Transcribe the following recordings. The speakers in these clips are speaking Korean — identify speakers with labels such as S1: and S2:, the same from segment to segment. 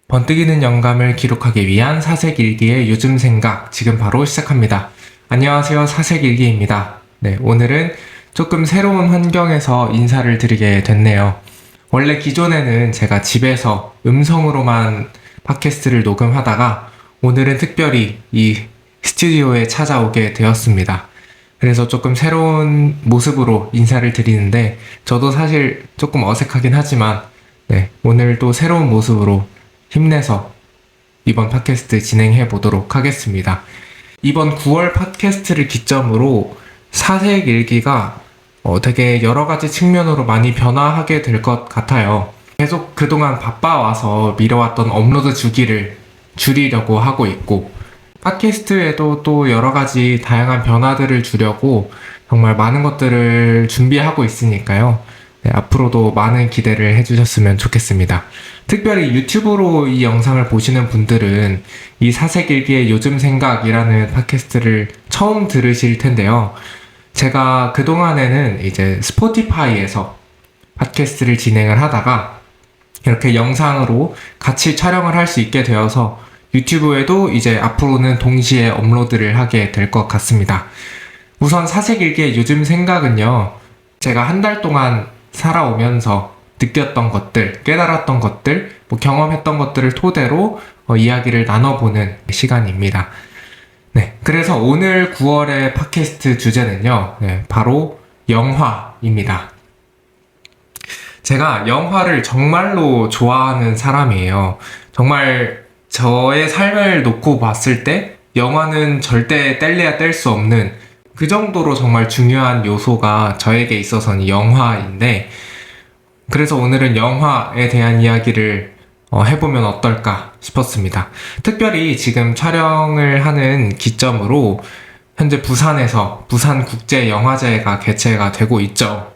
S1: 번뜩이는 영감을 기록하기 위한 사색일기의 요즘 생각 지금 바로 시작합니다. 안녕하세요, 사색일기입니다. 네, 오늘은 조금 새로운 환경에서 인사를 드리게 됐네요. 원래 기존에는 제가 집에서 음성으로만 팟캐스트를 녹음하다가 오늘은 특별히 이 스튜디오에 찾아오게 되었습니다. 그래서 조금 새로운 모습으로 인사를 드리는데 저도 사실 조금 어색하긴 하지만 오늘도 새로운 모습으로 힘내서 이번 팟캐스트 진행해 보도록 하겠습니다. 이번 9월 팟캐스트를 기점으로 사색 일기가 되게 여러 가지 측면으로 많이 변화하게 될 것 같아요. 계속 그동안 바빠와서 미뤄왔던 업로드 주기를 줄이려고 하고 있고, 팟캐스트에도 또 여러 가지 다양한 변화들을 주려고 정말 많은 것들을 준비하고 있으니까요. 앞으로도 많은 기대를 해주셨으면 좋겠습니다. 특별히 유튜브로 이 영상을 보시는 분들은 이 사색일기의 요즘 생각이라는 팟캐스트를 처음 들으실 텐데요. 제가 그동안에는 이제 스포티파이에서 팟캐스트를 진행을 하다가 이렇게 영상으로 같이 촬영을 할 수 있게 되어서 유튜브에도 이제 앞으로는 동시에 업로드를 하게 될 것 같습니다. 우선 사색일기의 요즘 생각은요, 제가 한 달 동안 살아오면서 느꼈던 것들, 깨달았던 것들, 경험했던 것들을 토대로 이야기를 나눠보는 시간입니다. 네, 그래서 오늘 9월의 팟캐스트 주제는요, 바로 영화입니다. 제가 영화를 정말로 좋아하는 사람이에요. 정말 저의 삶을 놓고 봤을 때 영화는 절대 뗄래야 뗄 수 없는 그 정도로 정말 중요한 요소가 저에게 있어서는 영화인데, 그래서 오늘은 영화에 대한 이야기를 해보면 어떨까 싶었습니다. 특별히 지금 촬영을 하는 기점으로 현재 부산에서 부산국제영화제가 개최가 되고 있죠.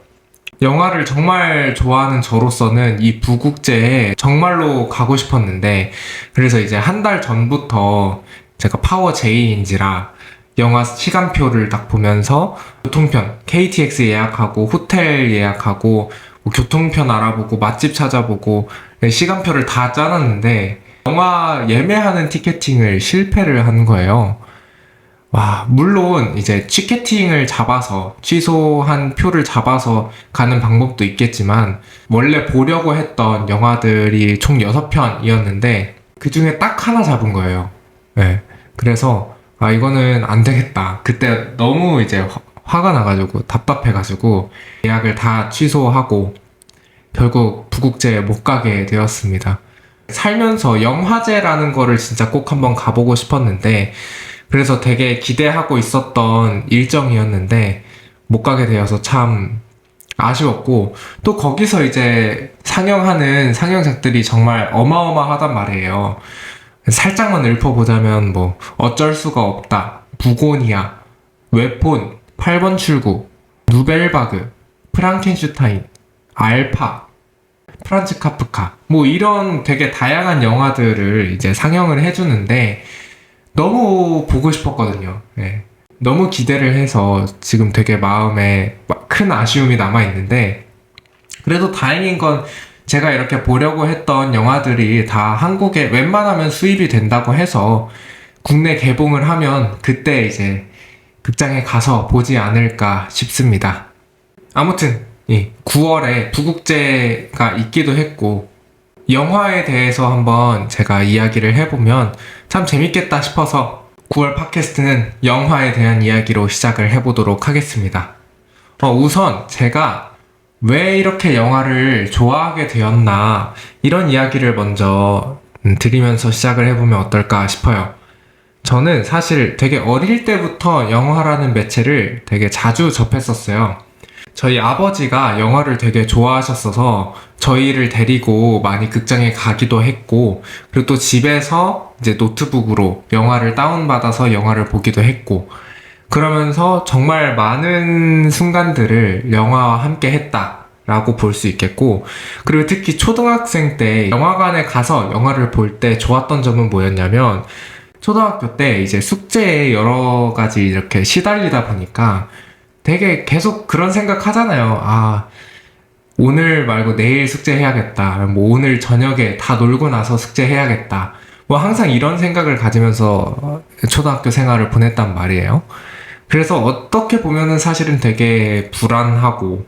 S1: 영화를 정말 좋아하는 저로서는 이 부국제에 정말로 가고 싶었는데, 그래서 이제 한 달 전부터 제가 파워 J인지라 영화 시간표를 딱 보면서 교통편, KTX 예약하고 호텔 예약하고 교통편 알아보고 맛집 찾아보고 시간표를 다 짜놨는데 영화 예매하는 티켓팅을 실패를 한 거예요. 와, 물론 이제 티켓팅을 잡아서 취소한 표를 잡아서 가는 방법도 있겠지만 원래 보려고 했던 영화들이 총 6편이었는데 그 중에 딱 하나 잡은 거예요. 네. 그래서 이거는 안 되겠다. 그때 너무 이제 화가 나가지고 답답해가지고 예약을 다 취소하고 결국 부국제에 못 가게 되었습니다. 살면서 영화제라는 거를 진짜 꼭 한번 가보고 싶었는데, 그래서 되게 기대하고 있었던 일정이었는데 못 가게 되어서 참 아쉬웠고, 또 거기서 이제 상영하는 상영작들이 정말 어마어마하단 말이에요. 살짝만 읊어보자면 어쩔 수가 없다, 부고니아, 웨폰, 8번 출구, 누벨바그, 프랑켄슈타인, 알파, 프란츠 카프카, 이런 되게 다양한 영화들을 이제 상영을 해주는데 너무 보고 싶었거든요. 네. 너무 기대를 해서 지금 되게 마음에 큰 아쉬움이 남아있는데, 그래도 다행인 건 제가 이렇게 보려고 했던 영화들이 다 한국에 웬만하면 수입이 된다고 해서 국내 개봉을 하면 그때 이제 극장에 가서 보지 않을까 싶습니다. 아무튼 9월에 부국제가 있기도 했고 영화에 대해서 한번 제가 이야기를 해보면 참 재밌겠다 싶어서 9월 팟캐스트는 영화에 대한 이야기로 시작을 해보도록 하겠습니다. 우선 제가 왜 이렇게 영화를 좋아하게 되었나, 이런 이야기를 먼저 드리면서 시작을 해보면 어떨까 싶어요. 저는 사실 되게 어릴 때부터 영화라는 매체를 되게 자주 접했었어요. 저희 아버지가 영화를 되게 좋아하셨어서 저희를 데리고 많이 극장에 가기도 했고, 그리고 또 집에서 이제 노트북으로 영화를 다운받아서 영화를 보기도 했고, 그러면서 정말 많은 순간들을 영화와 함께 했다라고 볼 수 있겠고, 그리고 특히 초등학생 때 영화관에 가서 영화를 볼 때 좋았던 점은 뭐였냐면, 초등학교 때 이제 숙제에 여러 가지 이렇게 시달리다 보니까 되게 계속 그런 생각 하잖아요. 오늘 말고 내일 숙제해야겠다. 뭐 오늘 저녁에 다 놀고 나서 숙제해야겠다. 뭐 항상 이런 생각을 가지면서 초등학교 생활을 보냈단 말이에요. 그래서 어떻게 보면은 사실은 되게 불안하고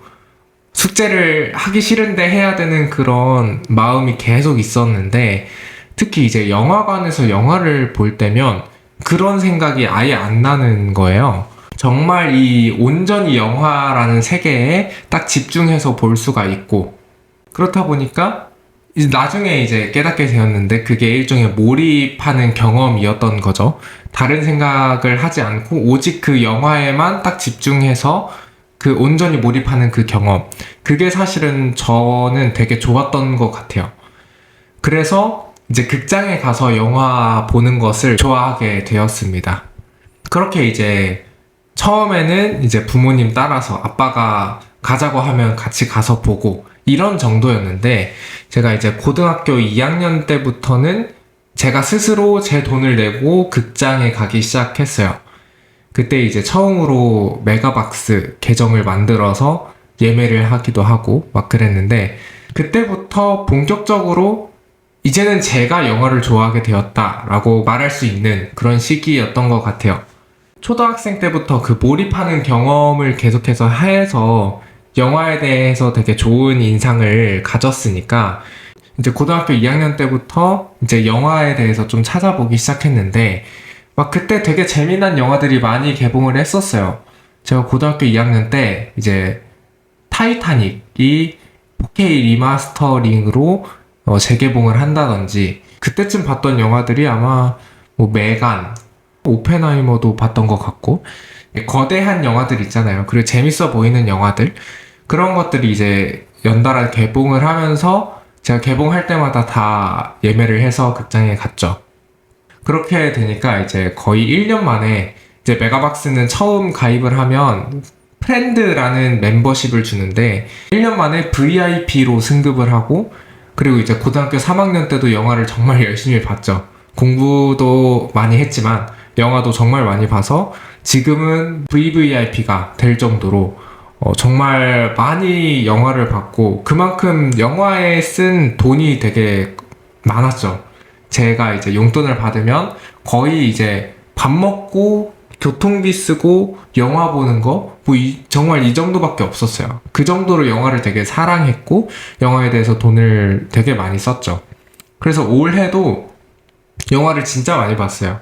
S1: 숙제를 하기 싫은데 해야 되는 그런 마음이 계속 있었는데, 특히 이제 영화관에서 영화를 볼 때면 그런 생각이 아예 안 나는 거예요. 정말 이 온전히 영화라는 세계에 딱 집중해서 볼 수가 있고, 그렇다 보니까 이제 나중에 이제 깨닫게 되었는데 그게 일종의 몰입하는 경험이었던 거죠. 다른 생각을 하지 않고 오직 그 영화에만 딱 집중해서 그 온전히 몰입하는 그 경험. 그게 사실은 저는 되게 좋았던 것 같아요. 그래서 이제 극장에 가서 영화 보는 것을 좋아하게 되었습니다. 그렇게 이제 처음에는 이제 부모님 따라서 아빠가 가자고 하면 같이 가서 보고 이런 정도였는데, 제가 이제 고등학교 2학년 때부터는 제가 스스로 제 돈을 내고 극장에 가기 시작했어요. 그때 이제 처음으로 메가박스 계정을 만들어서 예매를 하기도 하고 막 그랬는데, 그때부터 본격적으로 이제는 제가 영화를 좋아하게 되었다라고 말할 수 있는 그런 시기였던 것 같아요. 초등학생 때부터 그 몰입하는 경험을 계속해서 해서 영화에 대해서 되게 좋은 인상을 가졌으니까, 이제 고등학교 2학년 때부터 이제 영화에 대해서 좀 찾아보기 시작했는데, 막 그때 되게 재미난 영화들이 많이 개봉을 했었어요. 제가 고등학교 2학년 때 이제 타이타닉이 4K 리마스터링으로 재개봉을 한다든지, 그때쯤 봤던 영화들이 아마 뭐 메간, 오펜하이머도 봤던 것 같고, 거대한 영화들 있잖아요. 그리고 재밌어 보이는 영화들, 그런 것들이 이제 연달아 개봉을 하면서 제가 개봉할 때마다 다 예매를 해서 극장에 갔죠. 그렇게 되니까 이제 거의 1년 만에 이제 메가박스는 처음 가입을 하면 프렌드라는 멤버십을 주는데 1년 만에 VIP로 승급을 하고, 그리고 이제 고등학교 3학년 때도 영화를 정말 열심히 봤죠. 공부도 많이 했지만 영화도 정말 많이 봐서 지금은 VVIP가 될 정도로 정말 많이 영화를 봤고, 그만큼 영화에 쓴 돈이 되게 많았죠. 제가 이제 용돈을 받으면 거의 이제 밥 먹고 교통비 쓰고 영화 보는 거 정말 이 정도밖에 없었어요. 그 정도로 영화를 되게 사랑했고 영화에 대해서 돈을 되게 많이 썼죠. 그래서 올해도 영화를 진짜 많이 봤어요.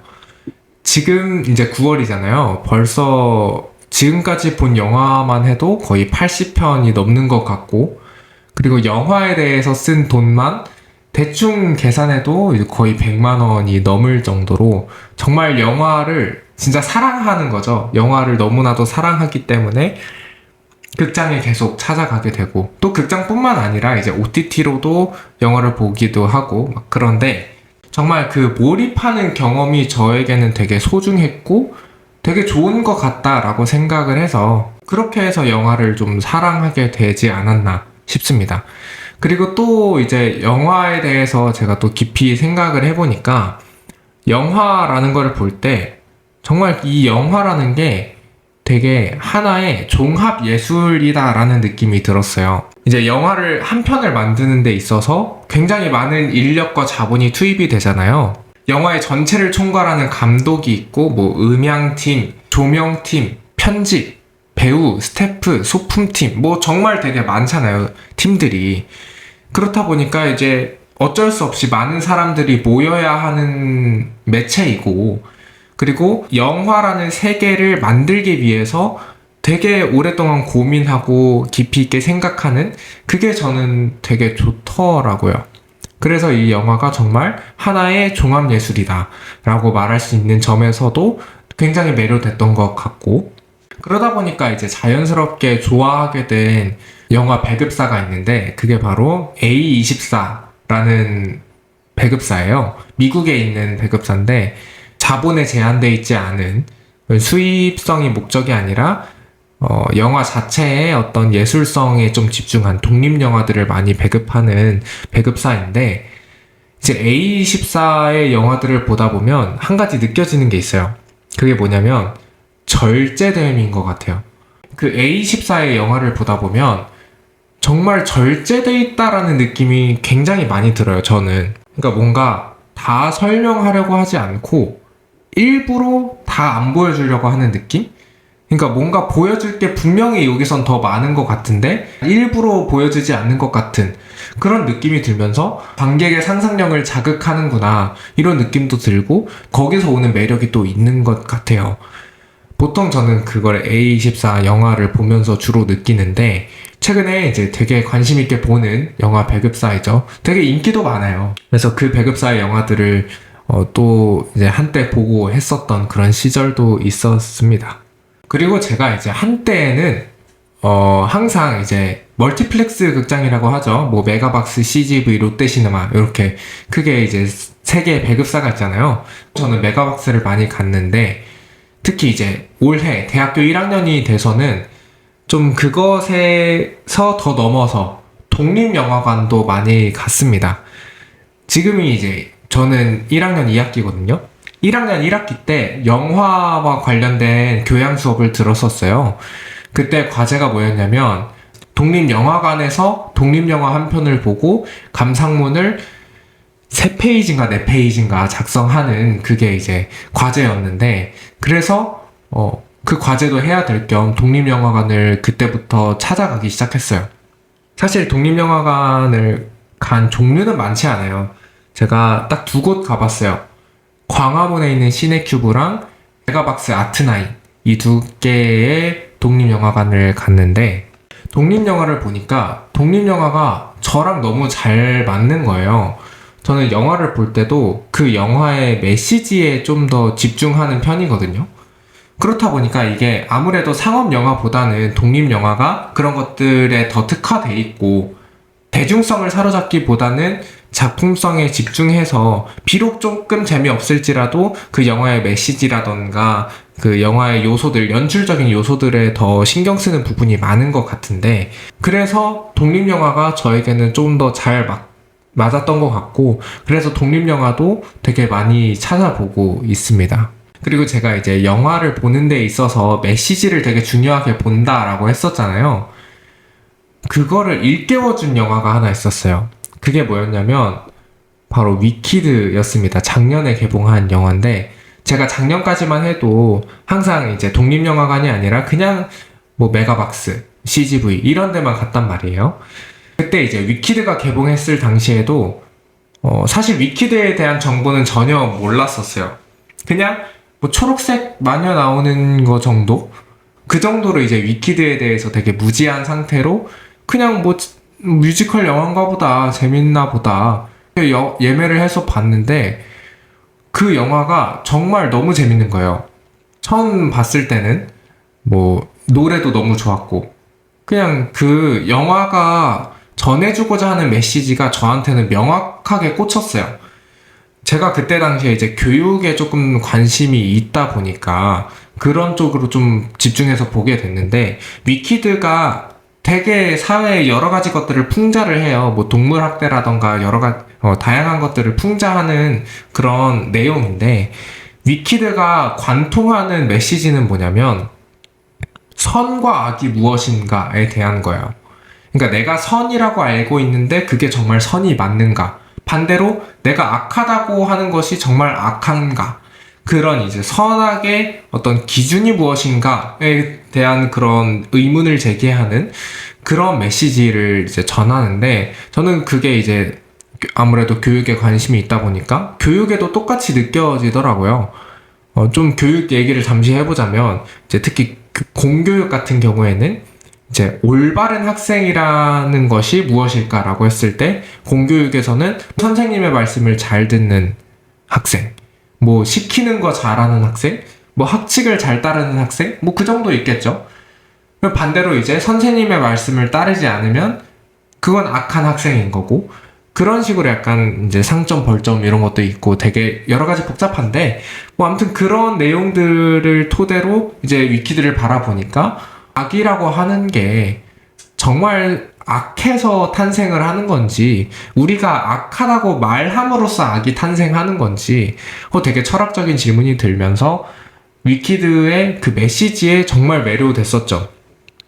S1: 지금 이제 9월이잖아요. 벌써 지금까지 본 영화만 해도 거의 80편이 넘는 것 같고, 그리고 영화에 대해서 쓴 돈만 대충 계산해도 거의 100만 원이 넘을 정도로 정말 영화를 진짜 사랑하는 거죠. 영화를 너무나도 사랑하기 때문에 극장에 계속 찾아가게 되고, 또 극장뿐만 아니라 이제 OTT로도 영화를 보기도 하고 막 그런데, 정말 그 몰입하는 경험이 저에게는 되게 소중했고 되게 좋은 것 같다라고 생각을 해서 그렇게 해서 영화를 좀 사랑하게 되지 않았나 싶습니다. 그리고 또 이제 영화에 대해서 제가 또 깊이 생각을 해보니까, 영화라는 걸 볼 때 정말 이 영화라는 게 되게 하나의 종합 예술이다라는 느낌이 들었어요. 이제 영화를 한 편을 만드는 데 있어서 굉장히 많은 인력과 자본이 투입이 되잖아요. 영화의 전체를 총괄하는 감독이 있고, 뭐 음향팀, 조명팀, 편집, 배우, 스태프, 소품팀, 뭐 정말 되게 많잖아요, 팀들이. 그렇다 보니까 이제 어쩔 수 없이 많은 사람들이 모여야 하는 매체이고, 그리고 영화라는 세계를 만들기 위해서 되게 오랫동안 고민하고 깊이 있게 생각하는, 그게 저는 되게 좋더라고요. 그래서 이 영화가 정말 하나의 종합예술이다 라고 말할 수 있는 점에서도 굉장히 매료됐던 것 같고, 그러다 보니까 이제 자연스럽게 좋아하게 된 영화 배급사가 있는데, 그게 바로 A24라는 배급사예요. 미국에 있는 배급사인데 자본에 제한되어 있지 않은, 수입성이 목적이 아니라 영화 자체의 어떤 예술성에 좀 집중한 독립영화들을 많이 배급하는 배급사인데, 이제 A24의 영화들을 보다 보면 한 가지 느껴지는 게 있어요. 그게 뭐냐면 절제됨인 것 같아요. 그 A24의 영화를 보다 보면 정말 절제돼 있다라는 느낌이 굉장히 많이 들어요, 저는. 그러니까 뭔가 다 설명하려고 하지 않고 일부러 다 안 보여주려고 하는 느낌? 그러니까 뭔가 보여줄 게 분명히 여기선 더 많은 것 같은데 일부러 보여주지 않는 것 같은 그런 느낌이 들면서 관객의 상상력을 자극하는구나 이런 느낌도 들고 거기서 오는 매력이 또 있는 것 같아요. 보통 저는 그걸 A24 영화를 보면서 주로 느끼는데 최근에 이제 되게 관심 있게 보는 영화 배급사이죠. 되게 인기도 많아요. 그래서 그 배급사의 영화들을 또 이제 한때 보고 했었던 그런 시절도 있었습니다. 그리고 제가 이제 한때는 항상 이제 멀티플렉스 극장이라고 하죠. 뭐 메가박스, CGV, 롯데시네마 이렇게 크게 이제 세 개의 배급사가 있잖아요. 저는 메가박스를 많이 갔는데 특히 이제 올해 대학교 1학년이 돼서는 좀 그것에서 더 넘어서 독립영화관도 많이 갔습니다. 지금이 이제 저는 1학년 2학기거든요. 1학년 1학기 때 영화와 관련된 교양 수업을 들었었어요. 그때 과제가 뭐였냐면 독립영화관에서 독립영화 한 편을 보고 감상문을 3페이지인가 4페이지인가 작성하는 그게 이제 과제였는데 그래서 그 과제도 해야 될 겸 독립영화관을 그때부터 찾아가기 시작했어요. 사실 독립영화관을 간 종류는 많지 않아요. 제가 딱 2곳 가봤어요. 광화문에 있는 시네큐브랑 메가박스 아트나인 이 2개의 독립영화관을 갔는데 독립영화를 보니까 독립영화가 저랑 너무 잘 맞는 거예요. 저는 영화를 볼 때도 그 영화의 메시지에 좀 더 집중하는 편이거든요. 그렇다 보니까 이게 아무래도 상업영화보다는 독립영화가 그런 것들에 더 특화돼 있고 대중성을 사로잡기보다는 작품성에 집중해서 비록 조금 재미없을지라도 그 영화의 메시지라던가 그 영화의 요소들, 연출적인 요소들에 더 신경 쓰는 부분이 많은 것 같은데 그래서 독립영화가 저에게는 좀 더 잘 맞았던 것 같고 그래서 독립영화도 되게 많이 찾아보고 있습니다. 그리고 제가 이제 영화를 보는 데 있어서 메시지를 되게 중요하게 본다라고 했었잖아요. 그거를 일깨워준 영화가 하나 있었어요. 그게 뭐였냐면 바로 위키드였습니다. 작년에 개봉한 영화인데 제가 작년까지만 해도 항상 이제 독립영화관이 아니라 그냥 뭐 메가박스, CGV 이런 데만 갔단 말이에요. 그때 이제 위키드가 개봉했을 당시에도 사실 위키드에 대한 정보는 전혀 몰랐었어요. 그냥 뭐 초록색 마녀 나오는 거 정도? 그 정도로 이제 위키드에 대해서 되게 무지한 상태로 그냥 뭐 뮤지컬 영화인가 보다 재밌나 보다 예매를 해서 봤는데 그 영화가 정말 너무 재밌는 거예요. 처음 봤을 때는 뭐 노래도 너무 좋았고 그냥 그 영화가 전해주고자 하는 메시지가 저한테는 명확하게 꽂혔어요. 제가 그때 당시에 이제 교육에 조금 관심이 있다 보니까 그런 쪽으로 좀 집중해서 보게 됐는데 위키드가 되게 사회의 여러 가지 것들을 풍자를 해요. 뭐 동물학대라던가 여러 가지 다양한 것들을 풍자하는 그런 내용인데 위키드가 관통하는 메시지는 뭐냐면 선과 악이 무엇인가에 대한 거예요. 그러니까 내가 선이라고 알고 있는데 그게 정말 선이 맞는가? 반대로 내가 악하다고 하는 것이 정말 악한가? 그런 이제 선악의 어떤 기준이 무엇인가에 대한 그런 의문을 제기하는 그런 메시지를 이제 전하는데 저는 그게 이제 아무래도 교육에 관심이 있다 보니까 교육에도 똑같이 느껴지더라고요. 좀 교육 얘기를 잠시 해보자면 이제 특히 공교육 같은 경우에는 이제 올바른 학생이라는 것이 무엇일까라고 했을 때 공교육에서는 선생님의 말씀을 잘 듣는 학생, 뭐 시키는 거 잘하는 학생, 뭐 학칙을 잘 따르는 학생, 뭐 그 정도 있겠죠. 반대로 이제 선생님의 말씀을 따르지 않으면 그건 악한 학생인 거고 그런 식으로 약간 이제 상점 벌점 이런 것도 있고 되게 여러 가지 복잡한데 뭐 아무튼 그런 내용들을 토대로 이제 위키드를 바라보니까 악이라고 하는 게 정말 악해서 탄생을 하는 건지 우리가 악하다고 말함으로써 악이 탄생하는 건지 되게 철학적인 질문이 들면서 위키드의 그 메시지에 정말 매료됐었죠.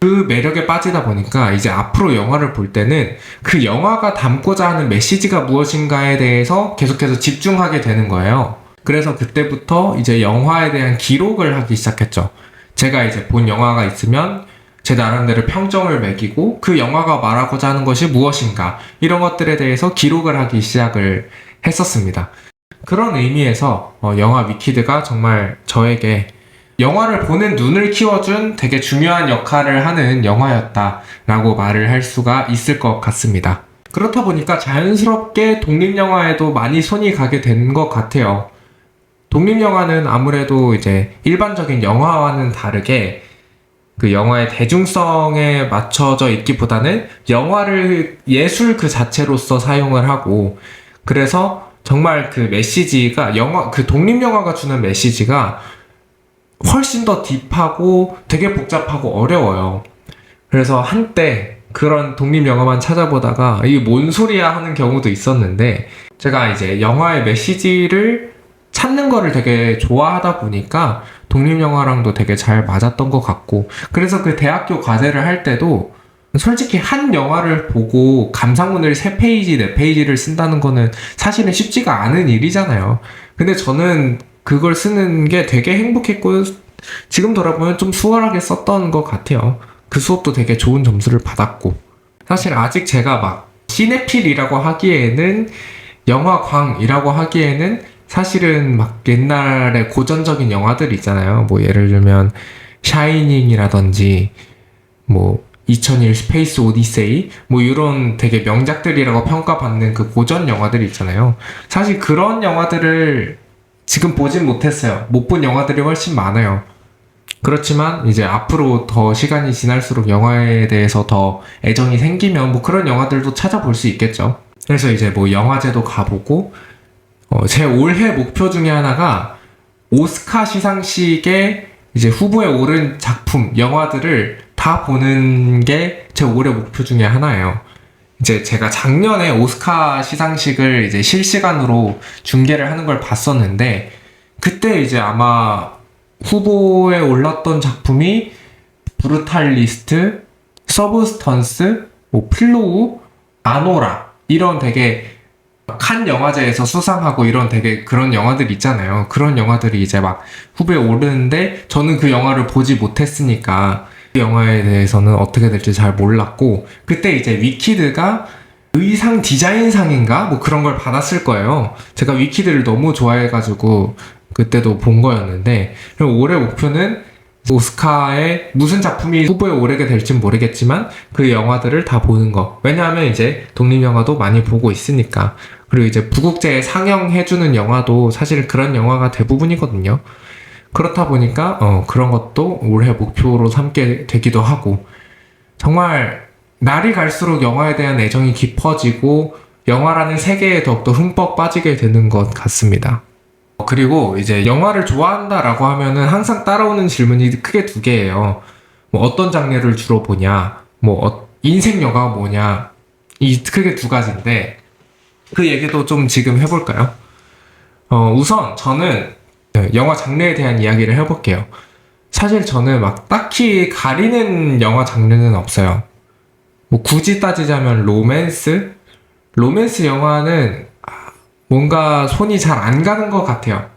S1: 그 매력에 빠지다 보니까 이제 앞으로 영화를 볼 때는 그 영화가 담고자 하는 메시지가 무엇인가에 대해서 계속해서 집중하게 되는 거예요. 그래서 그때부터 이제 영화에 대한 기록을 하기 시작했죠. 제가 이제 본 영화가 있으면 제 나름대로 평점을 매기고 그 영화가 말하고자 하는 것이 무엇인가 이런 것들에 대해서 기록을 하기 시작을 했었습니다. 그런 의미에서 영화 위키드가 정말 저에게 영화를 보는 눈을 키워준 되게 중요한 역할을 하는 영화였다라고 말을 할 수가 있을 것 같습니다. 그렇다 보니까 자연스럽게 독립영화에도 많이 손이 가게 된 것 같아요. 독립영화는 아무래도 이제 일반적인 영화와는 다르게 그 영화의 대중성에 맞춰져 있기보다는 영화를 예술 그 자체로서 사용을 하고, 그래서 정말 그 메시지가 그 독립영화가 주는 메시지가 훨씬 더 딥하고 되게 복잡하고 어려워요. 그래서 한때 그런 독립영화만 찾아보다가 이게 뭔 소리야 하는 경우도 있었는데, 제가 이제 영화의 메시지를 찾는 거를 되게 좋아하다 보니까 독립영화랑도 되게 잘 맞았던 것 같고, 그래서 그 대학교 과제를 할 때도 솔직히 한 영화를 보고 감상문을 3페이지, 4페이지를 쓴다는 거는 사실은 쉽지가 않은 일이잖아요. 근데 저는 그걸 쓰는 게 되게 행복했고, 지금 돌아보면 좀 수월하게 썼던 것 같아요. 그 수업도 되게 좋은 점수를 받았고, 사실 아직 제가 막 시네필이라고 하기에는, 영화광이라고 하기에는 사실은 막 옛날에 고전적인 영화들 있잖아요. 뭐 예를 들면 샤이닝이라든지 뭐 2001 스페이스 오디세이 뭐 이런 되게 명작들이라고 평가받는 그 고전 영화들 있잖아요. 사실 그런 영화들을 지금 보진 못했어요. 못 본 영화들이 훨씬 많아요. 그렇지만 이제 앞으로 더 시간이 지날수록 영화에 대해서 더 애정이 생기면 뭐 그런 영화들도 찾아볼 수 있겠죠. 그래서 이제 뭐 영화제도 가보고, 제 올해 목표 중에 하나가 오스카 시상식에 이제 후보에 오른 작품, 영화들을 다 보는 게 제 올해 목표 중에 하나예요. 이제 제가 작년에 오스카 시상식을 이제 실시간으로 중계를 하는 걸 봤었는데, 그때 이제 아마 후보에 올랐던 작품이 브루탈리스트, 서브스턴스, 뭐 플로우, 아노라 이런 되게 칸 영화제에서 수상하고 이런 되게 그런 영화들 있잖아요. 그런 영화들이 이제 막 후보에 오르는데 저는 그 영화를 보지 못했으니까 그 영화에 대해서는 어떻게 될지 잘 몰랐고, 그때 이제 위키드가 의상 디자인상인가? 뭐 그런 걸 받았을 거예요. 제가 위키드를 너무 좋아해가지고 그때도 본 거였는데, 그럼 올해 목표는 오스카에 무슨 작품이 후보에 오르게 될진 모르겠지만 그 영화들을 다 보는 거. 왜냐하면 이제 독립영화도 많이 보고 있으니까. 그리고 이제 부국제에 상영해주는 영화도 사실 그런 영화가 대부분이거든요. 그렇다 보니까 그런 것도 올해 목표로 삼게 되기도 하고, 정말 날이 갈수록 영화에 대한 애정이 깊어지고 영화라는 세계에 더욱더 흠뻑 빠지게 되는 것 같습니다. 그리고 이제 영화를 좋아한다라고 하면은 항상 따라오는 질문이 크게 2개예요. 뭐 어떤 장르를 주로 보냐, 뭐 인생 영화가 뭐냐, 이 크게 2가지인데 그 얘기도 좀 지금 해볼까요? 우선 저는 영화 장르에 대한 이야기를 해볼게요. 사실 저는 막 딱히 가리는 영화 장르는 없어요. 뭐 굳이 따지자면 로맨스 영화는 뭔가 손이 잘 안 가는 것 같아요.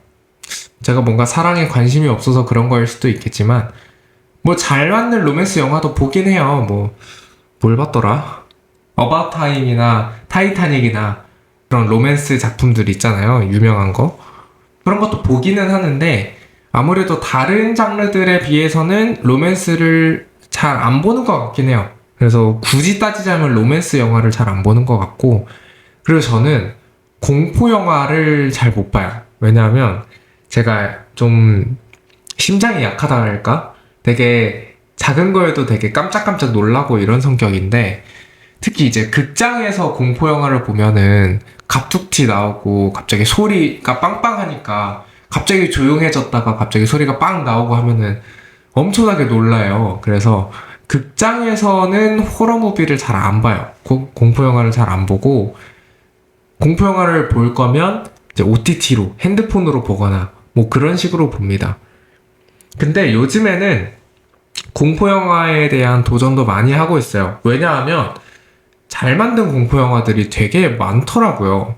S1: 제가 뭔가 사랑에 관심이 없어서 그런 거일 수도 있겠지만, 뭐 잘 맞는 로맨스 영화도 보긴 해요. 뭐 뭘 봤더라? 어바웃 타임이나 타이타닉이나 그런 로맨스 작품들 있잖아요. 유명한 거. 그런 것도 보기는 하는데 아무래도 다른 장르들에 비해서는 로맨스를 잘 안 보는 것 같긴 해요. 그래서 굳이 따지자면 로맨스 영화를 잘 안 보는 것 같고, 그리고 저는 공포 영화를 잘 못 봐요. 왜냐하면 제가 좀 심장이 약하다 할까? 되게 작은 거에도 되게 깜짝깜짝 놀라고 이런 성격인데, 특히 이제 극장에서 공포 영화를 보면은 갑툭튀 나오고 갑자기 소리가 빵빵하니까 갑자기 조용해졌다가 갑자기 소리가 빵 나오고 하면은 엄청나게 놀라요. 그래서 극장에서는 호러 무비를 잘 안 봐요. 공포 영화를 잘 안 보고, 공포 영화를 볼 거면 이제 OTT로 핸드폰으로 보거나 뭐 그런 식으로 봅니다. 근데 요즘에는 공포 영화에 대한 도전도 많이 하고 있어요. 왜냐하면 잘 만든 공포 영화들이 되게 많더라고요.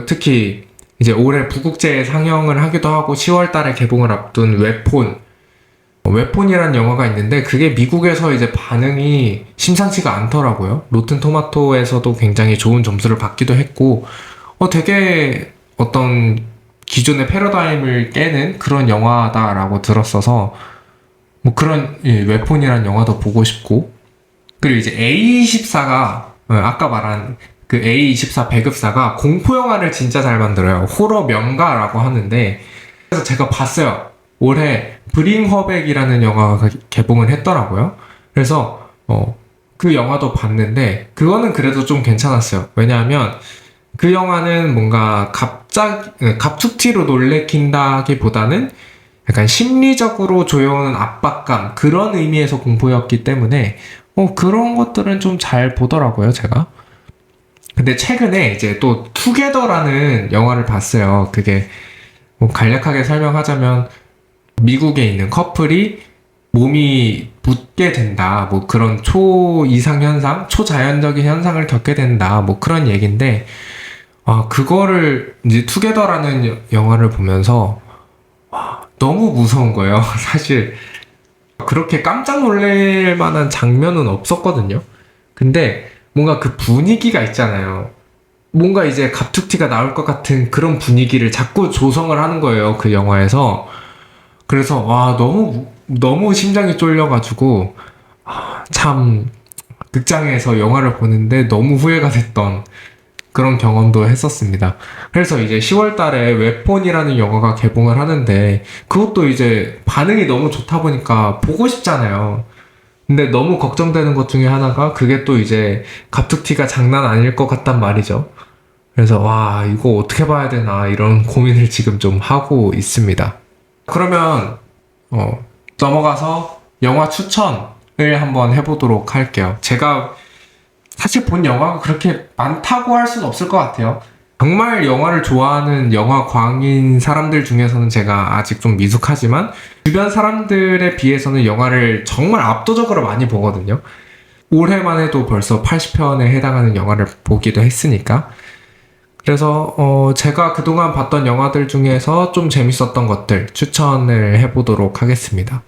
S1: 특히 이제 올해 부국제에 상영을 하기도 하고 10월 달에 개봉을 앞둔 웨폰이라는 영화가 있는데 그게 미국에서 이제 반응이 심상치가 않더라고요. 로튼 토마토에서도 굉장히 좋은 점수를 받기도 했고 되게 어떤 기존의 패러다임을 깨는 그런 영화다라고 들었어서 뭐 그런 웨폰이라는 영화도 보고 싶고 그리고 이제 A24가 아까 말한 그 A24 배급사가 공포 영화를 진짜 잘 만들어요. 호러 명가라고 하는데 그래서 제가 봤어요. 올해 브링 허백이라는 영화가 개봉을 했더라고요. 그래서 그 영화도 봤는데 그거는 그래도 좀 괜찮았어요. 왜냐하면 그 영화는 뭔가 갑툭튀로 놀래킨다기보다는 약간 심리적으로 조여오는 압박감 그런 의미에서 공포였기 때문에 그런 것들은 좀 잘 보더라고요, 제가. 근데 최근에 이제 또 투게더라는 영화를 봤어요. 그게 뭐 간략하게 설명하자면 미국에 있는 커플이 몸이 붓게 된다. 뭐 그런 초이상 현상, 초자연적인 현상을 겪게 된다. 뭐 그런 얘기인데 그거를 이제 투게더라는 영화를 보면서 너무 무서운 거예요. 사실 그렇게 깜짝 놀랄 만한 장면은 없었거든요. 근데 뭔가 그 분위기가 있잖아요. 뭔가 이제 갑툭튀가 나올 것 같은 그런 분위기를 자꾸 조성을 하는 거예요. 그 영화에서. 그래서 너무 심장이 쫄려가지고 참 극장에서 영화를 보는데 너무 후회가 됐던 그런 경험도 했었습니다. 그래서 이제 10월 달에 웹폰이라는 영화가 개봉을 하는데 그것도 이제 반응이 너무 좋다 보니까 보고 싶잖아요. 근데 너무 걱정되는 것 중에 하나가 그게 또 이제 갑툭튀가 장난 아닐 것 같단 말이죠. 그래서 이거 어떻게 봐야 되나 이런 고민을 지금 좀 하고 있습니다. 그러면 넘어가서 영화 추천을 한번 해보도록 할게요. 제가 사실 본 영화가 그렇게 많다고 할 수는 없을 것 같아요. 정말 영화를 좋아하는 영화 광인 사람들 중에서는 제가 아직 좀 미숙하지만 주변 사람들에 비해서는 영화를 정말 압도적으로 많이 보거든요. 올해만 해도 벌써 80편에 해당하는 영화를 보기도 했으니까. 그래서 제가 그동안 봤던 영화들 중에서 좀 재밌었던 것들 추천을 해보도록 하겠습니다.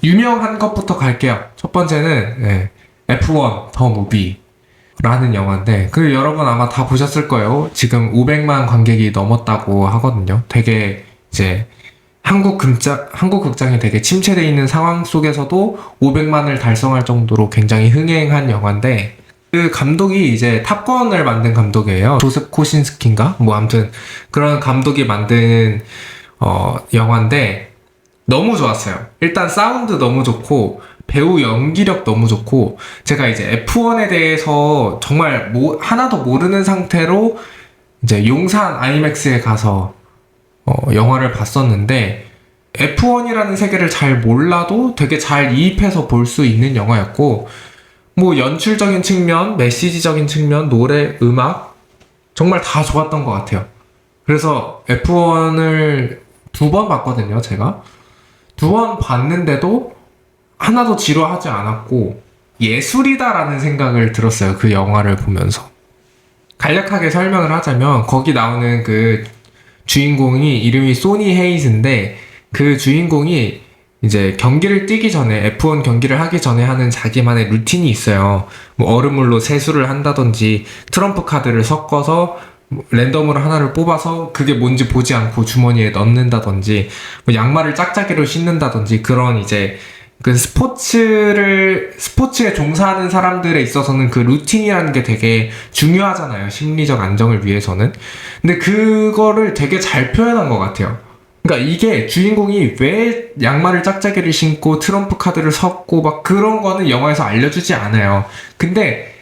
S1: 유명한 것부터 갈게요. 첫 번째는 F1 더 무비 라는 영화인데 여러분 아마 다 보셨을 거예요. 지금 500만 관객이 넘었다고 하거든요. 되게 이제 한국 극장이 되게 침체되어 있는 상황 속에서도 500만을 달성할 정도로 굉장히 흥행한 영화인데 그 감독이 이제 탑건을 만든 감독이에요. 조셉 코신스키인가? 뭐 아무튼 그런 감독이 만든 영화인데 너무 좋았어요. 일단 사운드 너무 좋고 배우 연기력 너무 좋고 제가 이제 F1에 대해서 정말 하나도 모르는 상태로 이제 용산 아이맥스에 가서 영화를 봤었는데 F1이라는 세계를 잘 몰라도 되게 잘 이입해서 볼 수 있는 영화였고 뭐 연출적인 측면, 메시지적인 측면, 노래, 음악 정말 다 좋았던 것 같아요. 그래서 F1을 2번 봤거든요, 제가. 2번 봤는데도 하나도 지루하지 않았고 예술이다라는 생각을 들었어요. 그 영화를 보면서. 간략하게 설명을 하자면 거기 나오는 그 주인공이 이름이 소니 헤이즈인데 그 주인공이 이제 경기를 뛰기 전에 F1 경기를 하기 전에 하는 자기만의 루틴이 있어요. 뭐 얼음물로 세수를 한다든지 트럼프 카드를 섞어서 랜덤으로 하나를 뽑아서 그게 뭔지 보지 않고 주머니에 넣는다든지 뭐 양말을 짝짝이로 신는다든지 그런 이제 그 스포츠에 종사하는 사람들에 있어서는 그 루틴이라는 게 되게 중요하잖아요. 심리적 안정을 위해서는. 근데 그거를 되게 잘 표현한 것 같아요. 그러니까 이게 주인공이 왜 양말을 짝짝이를 신고 트럼프 카드를 섞고 막 그런 거는 영화에서 알려주지 않아요. 근데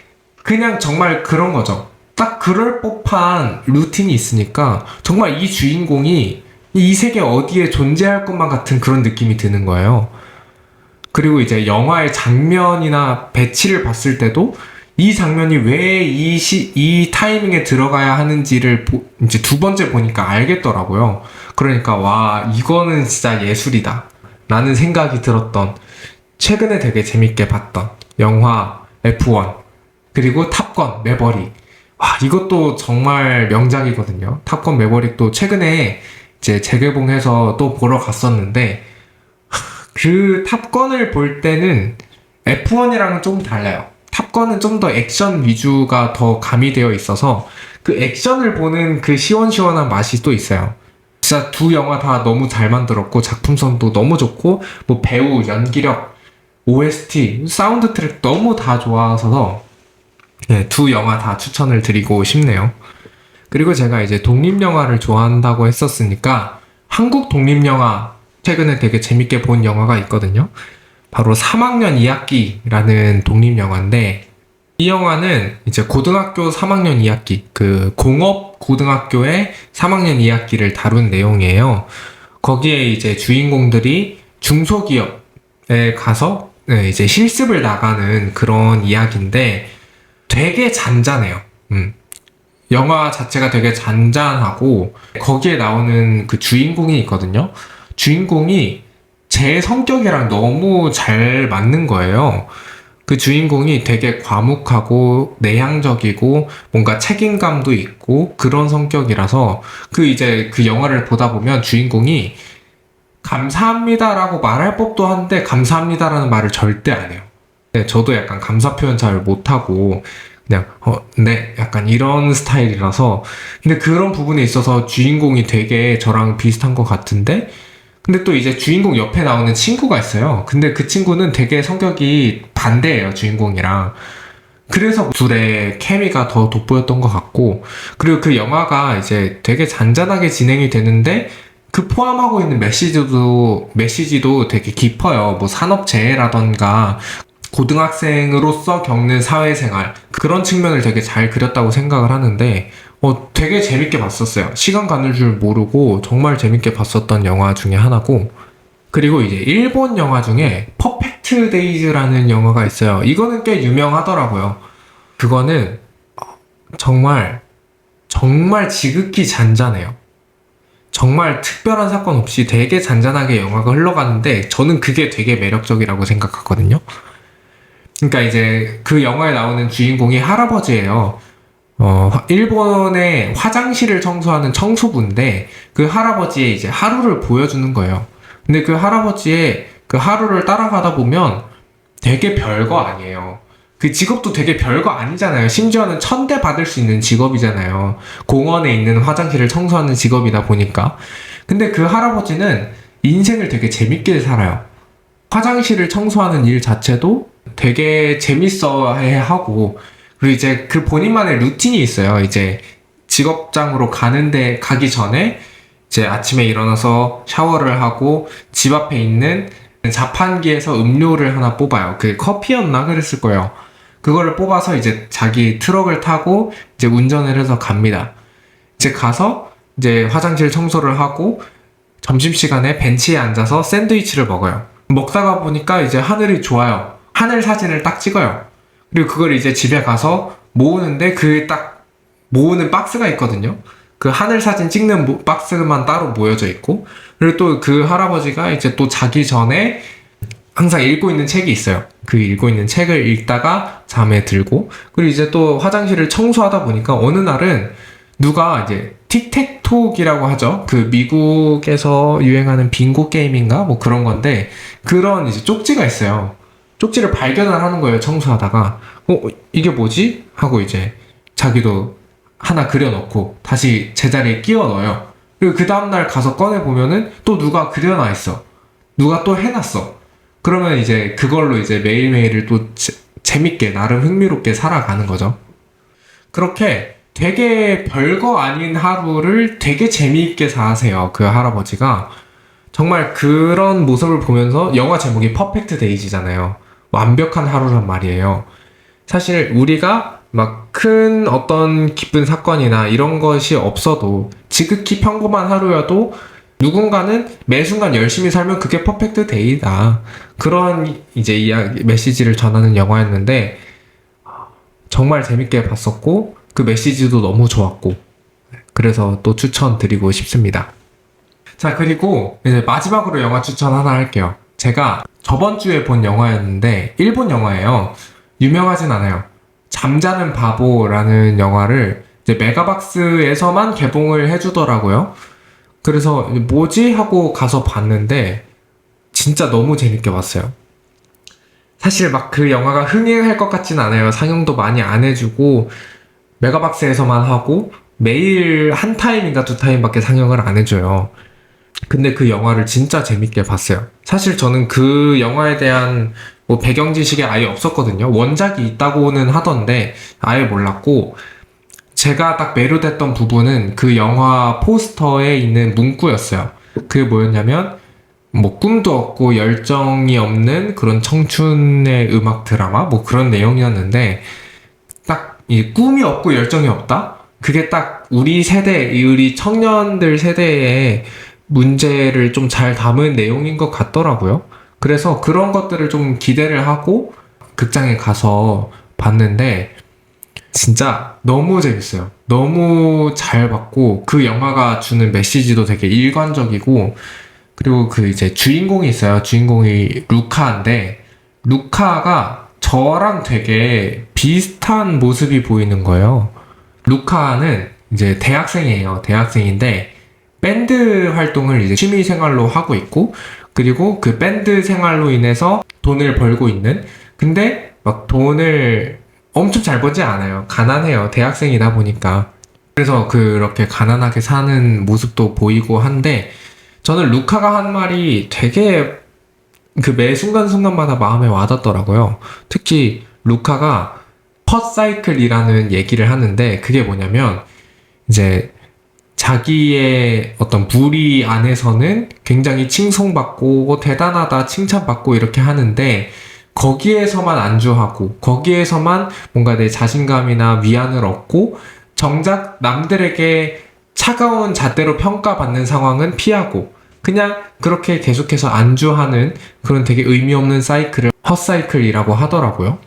S1: 그냥 정말 그런 거죠. 딱 그럴 법한 루틴이 있으니까 정말 이 주인공이 이 세계 어디에 존재할 것만 같은 그런 느낌이 드는 거예요. 그리고 이제 영화의 장면이나 배치를 봤을 때도 이 장면이 왜 이 타이밍에 들어가야 하는지를 이제 2번째 보니까 알겠더라고요. 그러니까 이거는 진짜 예술이다 라는 생각이 들었던 최근에 되게 재밌게 봤던 영화 F1 그리고 탑건 매버릭. 와, 이것도 정말 명작이거든요. 탑건 매버릭도 최근에 이제 재개봉해서 또 보러 갔었는데 그 탑건을 볼 때는 F1이랑은 좀 달라요. 탑건은 좀 더 액션 위주가 더 가미되어 있어서 그 액션을 보는 그 시원시원한 맛이 또 있어요. 진짜 두 영화 다 너무 잘 만들었고 작품성도 너무 좋고 뭐 배우, 연기력, OST, 사운드 트랙 너무 다 좋아서 네, 두 영화 다 추천을 드리고 싶네요. 그리고 제가 이제 독립영화를 좋아한다고 했었으니까 한국 독립영화 최근에 되게 재밌게 본 영화가 있거든요. 바로 3학년 2학기라는 독립영화인데 이 영화는 이제 고등학교 3학년 2학기 그 공업 고등학교의 3학년 2학기를 다룬 내용이에요. 거기에 이제 주인공들이 중소기업에 가서 이제 실습을 나가는 그런 이야기인데 되게 잔잔해요. 영화 자체가 되게 잔잔하고 거기에 나오는 그 주인공이 있거든요. 주인공이 제 성격이랑 너무 잘 맞는 거예요. 그 주인공이 되게 과묵하고 내향적이고 뭔가 책임감도 있고 그런 성격이라서 이제 그 영화를 보다 보면 주인공이 감사합니다라고 말할 법도 한데 감사합니다라는 말을 절대 안 해요. 네, 저도 약간 감사 표현 잘 못하고 그냥 네 약간 이런 스타일이라서 근데 그런 부분에 있어서 주인공이 되게 저랑 비슷한 것 같은데 근데 또 이제 주인공 옆에 나오는 친구가 있어요. 근데 그 친구는 되게 성격이 반대예요, 주인공이랑. 그래서 둘의 케미가 더 돋보였던 것 같고 그리고 그 영화가 이제 되게 잔잔하게 진행이 되는데 그 포함하고 있는 메시지도 되게 깊어요. 뭐 산업재해라던가 고등학생으로서 겪는 사회생활 그런 측면을 되게 잘 그렸다고 생각을 하는데 되게 재밌게 봤었어요. 시간 가는 줄 모르고 정말 재밌게 봤었던 영화 중에 하나고 그리고 이제 일본 영화 중에 퍼펙트 데이즈라는 영화가 있어요. 이거는 꽤 유명하더라고요. 그거는 정말 지극히 잔잔해요. 정말 특별한 사건 없이 되게 잔잔하게 영화가 흘러가는데 저는 그게 되게 매력적이라고 생각하거든요. 그러니까 이제 그 영화에 나오는 주인공이 할아버지예요. 일본의 화장실을 청소하는 청소부인데 그 할아버지의 이제 하루를 보여주는 거예요. 근데 그 할아버지의 그 하루를 따라가다 보면 되게 별거 아니에요. 그 직업도 되게 별거 아니잖아요. 심지어는 천대 받을 수 있는 직업이잖아요. 공원에 있는 화장실을 청소하는 직업이다 보니까. 근데 그 할아버지는 인생을 되게 재밌게 살아요. 화장실을 청소하는 일 자체도 되게 재밌어 하고 그리고 이제 그 본인만의 루틴이 있어요. 이제 직업장으로 가기 전에 이제 아침에 일어나서 샤워를 하고 집 앞에 있는 자판기에서 음료를 하나 뽑아요. 그게 커피였나 그랬을 거예요. 그거를 뽑아서 이제 자기 트럭을 타고 이제 운전을 해서 갑니다. 이제 가서 이제 화장실 청소를 하고 점심시간에 벤치에 앉아서 샌드위치를 먹어요. 먹다가 보니까 이제 하늘이 좋아요. 하늘 사진을 딱 찍어요. 그리고 그걸 이제 집에 가서 모으는데 그 딱 모으는 박스가 있거든요. 그 하늘 사진 찍는 박스만 따로 모여져 있고 그리고 또 그 할아버지가 이제 또 자기 전에 항상 읽고 있는 책이 있어요. 그 읽고 있는 책을 읽다가 잠에 들고 그리고 이제 또 화장실을 청소하다 보니까 어느 날은 누가 이제 틱택톡이라고 하죠. 그 미국에서 유행하는 빙고 게임인가 뭐 그런 건데 그런 이제 쪽지가 있어요. 쪽지를 발견을 하는 거예요. 청소하다가 이게 뭐지? 하고 이제 자기도 하나 그려놓고 다시 제자리에 끼워 넣어요. 그리고 그 다음날 가서 꺼내보면은 또 누가 그려놔 있어. 누가 또 해놨어. 그러면 이제 그걸로 이제 매일매일을 또 재밌게 나름 흥미롭게 살아가는 거죠. 그렇게 되게 별거 아닌 하루를 되게 재미있게 사세요. 그 할아버지가. 정말 그런 모습을 보면서 영화 제목이 퍼펙트 데이지잖아요. 완벽한 하루란 말이에요. 사실 우리가 막 큰 어떤 기쁜 사건이나 이런 것이 없어도 지극히 평범한 하루여도 누군가는 매 순간 열심히 살면 그게 퍼펙트 데이다. 그런 이제 메시지를 전하는 영화였는데 정말 재밌게 봤었고 그 메시지도 너무 좋았고 그래서 또 추천드리고 싶습니다. 자, 그리고 이제 마지막으로 영화 추천 하나 할게요. 제가 저번 주에 본 영화였는데 일본 영화예요. 유명하진 않아요. 잠자는 바보라는 영화를 이제 메가박스에서만 개봉을 해주더라고요. 그래서 뭐지? 하고 가서 봤는데 진짜 너무 재밌게 봤어요. 사실 막 그 영화가 흥행할 것 같진 않아요. 상영도 많이 안 해주고 메가박스에서만 하고 매일 한 타임인가 두 타임밖에 상영을 안 해줘요. 근데 그 영화를 진짜 재밌게 봤어요. 사실 저는 그 영화에 대한 뭐 배경 지식이 아예 없었거든요. 원작이 있다고는 하던데 아예 몰랐고, 제가 딱 매료됐던 부분은 그 영화 포스터에 있는 문구였어요. 그게 뭐였냐면 뭐 꿈도 없고 열정이 없는 그런 청춘의 음악 드라마 뭐 그런 내용이었는데, 딱 이 꿈이 없고 열정이 없다? 그게 딱 우리 세대, 우리 청년들 세대의 문제를 좀 잘 담은 내용인 것 같더라고요. 그래서 그런 것들을 좀 기대를 하고 극장에 가서 봤는데 진짜 너무 재밌어요. 너무 잘 봤고 그 영화가 주는 메시지도 되게 일관적이고, 그리고 그 이제 주인공이 있어요. 주인공이 루카인데 루카가 저랑 되게 비슷한 모습이 보이는 거예요. 루카는 이제 대학생이에요. 대학생인데 밴드 활동을 이제 취미 생활로 하고 있고, 그리고 그 밴드 생활로 인해서 돈을 벌고 있는, 근데 막 돈을 엄청 잘 벌지 않아요. 가난해요. 대학생이다 보니까. 그래서 그렇게 가난하게 사는 모습도 보이고 한데, 저는 루카가 한 말이 되게 그 매 순간순간마다 마음에 와닿더라고요. 특히 루카가 컷사이클이라는 얘기를 하는데, 그게 뭐냐면 이제 자기의 어떤 무리 안에서는 굉장히 칭송받고 대단하다 칭찬받고 이렇게 하는데, 거기에서만 안주하고 거기에서만 뭔가 내 자신감이나 위안을 얻고 정작 남들에게 차가운 잣대로 평가받는 상황은 피하고 그냥 그렇게 계속해서 안주하는 그런 되게 의미 없는 사이클을 헛사이클이라고 하더라고요.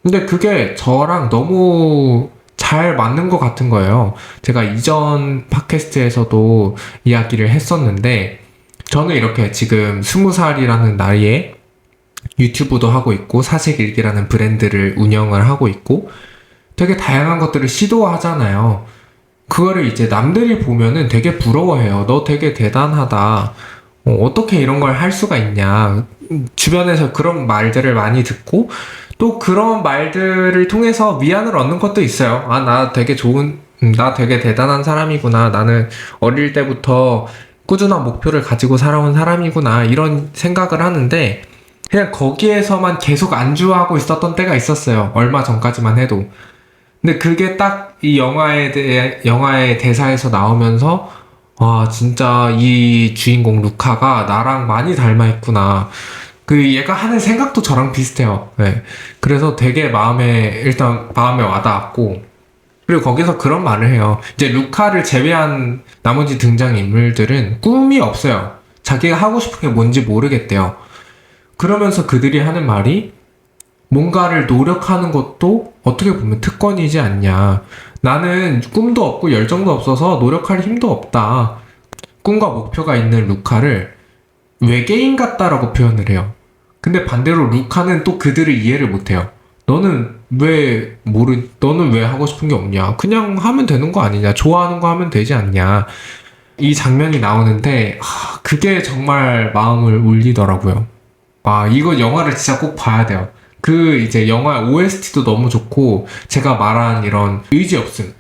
S1: 근데 그게 저랑 너무 잘 맞는 것 같은 거예요. 제가 이전 팟캐스트에서도 이야기를 했었는데, 저는 이렇게 지금 20살이라는 나이에 유튜브도 하고 있고 사색일기라는 브랜드를 운영을 하고 있고 되게 다양한 것들을 시도하잖아요. 그거를 이제 남들이 보면은 되게 부러워해요. 너 되게 대단하다. 어떻게 이런 걸 할 수가 있냐. 주변에서 그런 말들을 많이 듣고 또 그런 말들을 통해서 위안을 얻는 것도 있어요. 아, 나 되게 대단한 사람이구나. 나는 어릴 때부터 꾸준한 목표를 가지고 살아온 사람이구나. 이런 생각을 하는데 그냥 거기에서만 계속 안주하고 있었던 때가 있었어요. 얼마 전까지만 해도. 근데 그게 딱 이 영화의 대사에서 나오면서, 와, 진짜 이 주인공 루카가 나랑 많이 닮아있구나. 그 얘가 하는 생각도 저랑 비슷해요. 네. 그래서 되게 일단 마음에 와닿았고, 그리고 거기서 그런 말을 해요. 이제 루카를 제외한 나머지 등장인물들은 꿈이 없어요. 자기가 하고 싶은 게 뭔지 모르겠대요. 그러면서 그들이 하는 말이 뭔가를 노력하는 것도 어떻게 보면 특권이지 않냐. 나는 꿈도 없고 열정도 없어서 노력할 힘도 없다. 꿈과 목표가 있는 루카를 외계인 같다라고 표현을 해요. 근데 반대로 루카는 또 그들을 이해를 못해요. 너는 왜 하고 싶은 게 없냐? 그냥 하면 되는 거 아니냐? 좋아하는 거 하면 되지 않냐? 이 장면이 나오는데, 그게 정말 마음을 울리더라고요. 이거 영화를 진짜 꼭 봐야 돼요. 이제 영화 OST도 너무 좋고, 제가 말한 이런 의지 없음.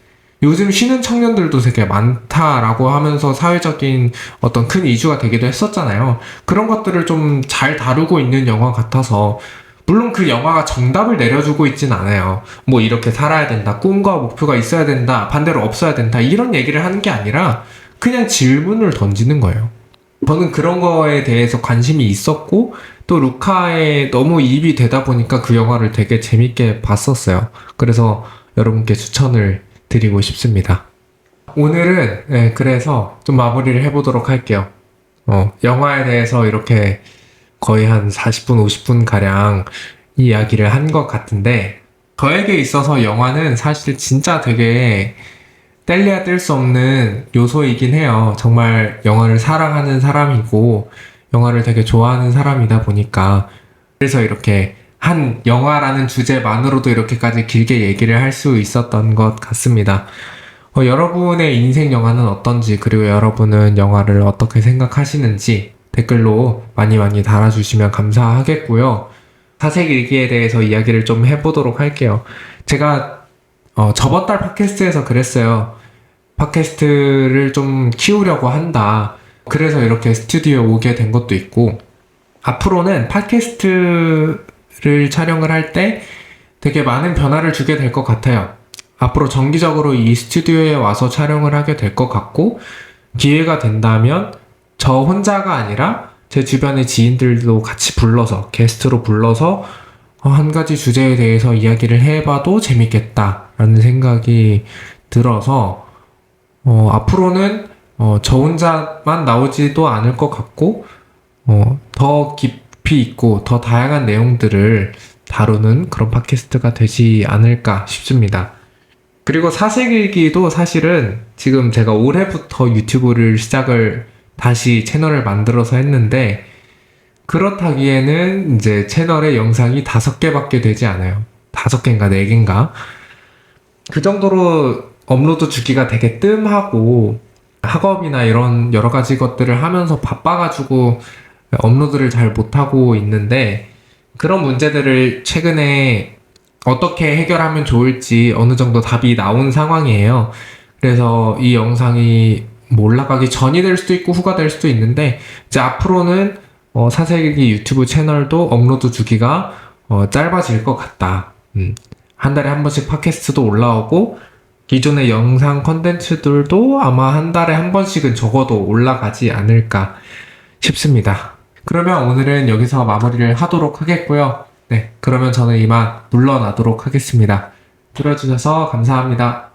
S1: 요즘 쉬는 청년들도 되게 많다라고 하면서 사회적인 어떤 큰 이슈가 되기도 했었잖아요. 그런 것들을 좀 잘 다루고 있는 영화 같아서, 물론 그 영화가 정답을 내려주고 있진 않아요. 뭐 이렇게 살아야 된다, 꿈과 목표가 있어야 된다, 반대로 없어야 된다, 이런 얘기를 하는 게 아니라 그냥 질문을 던지는 거예요. 저는 그런 거에 대해서 관심이 있었고, 또 루카에 너무 이입이 되다 보니까 그 영화를 되게 재밌게 봤었어요. 그래서 여러분께 추천을 드리고 싶습니다. 오늘은 그래서 좀 마무리를 해보도록 할게요. 영화에 대해서 이렇게 거의 한 40분, 50분 가량 이야기를 한 것 같은데, 저에게 있어서 영화는 사실 진짜 되게 뗄래야 뗄 수 없는 요소이긴 해요. 정말 영화를 사랑하는 사람이고, 영화를 되게 좋아하는 사람이다 보니까 그래서 이렇게 한 영화라는 주제만으로도 이렇게까지 길게 얘기를 할 수 있었던 것 같습니다. 여러분의 인생 영화는 어떤지, 그리고 여러분은 영화를 어떻게 생각하시는지 댓글로 많이 많이 달아주시면 감사하겠고요. 사색 일기에 대해서 이야기를 좀 해보도록 할게요. 제가 저번 달 팟캐스트에서 그랬어요. 팟캐스트를 좀 키우려고 한다. 그래서 이렇게 스튜디오에 오게 된 것도 있고, 앞으로는 팟캐스트를 촬영을 할 때 되게 많은 변화를 주게 될 것 같아요. 앞으로 정기적으로 이 스튜디오에 와서 촬영을 하게 될 것 같고, 기회가 된다면 저 혼자가 아니라 제 주변의 지인들도 같이 불러서, 게스트로 불러서 한 가지 주제에 대해서 이야기를 해봐도 재밌겠다라는 생각이 들어서 앞으로는 저 혼자만 나오지도 않을 것 같고, 더 깊이 있고 더 다양한 내용들을 다루는 그런 팟캐스트가 되지 않을까 싶습니다. 그리고 사색일기도 사실은 지금 제가 올해부터 유튜브를 시작을 다시 채널을 만들어서 했는데, 그렇다기에는 이제 채널에 영상이 5개밖에 되지 않아요. 5개인가 4개인가? 그 정도로 업로드 주기가 되게 뜸하고, 학업이나 이런 여러 가지 것들을 하면서 바빠가지고 업로드를 잘 못하고 있는데, 그런 문제들을 최근에 어떻게 해결하면 좋을지 어느 정도 답이 나온 상황이에요. 그래서 이 영상이 올라가기 전이 될 수도 있고 후가 될 수도 있는데, 이제 앞으로는 사색일기 유튜브 채널도 업로드 주기가 짧아질 것 같다. 한 달에 한 번씩 팟캐스트도 올라오고, 기존의 영상 컨텐츠들도 아마 한 달에 한 번씩은 적어도 올라가지 않을까 싶습니다. 그러면 오늘은 여기서 마무리를 하도록 하겠고요. 네, 그러면 저는 이만 물러나도록 하겠습니다. 들어주셔서 감사합니다.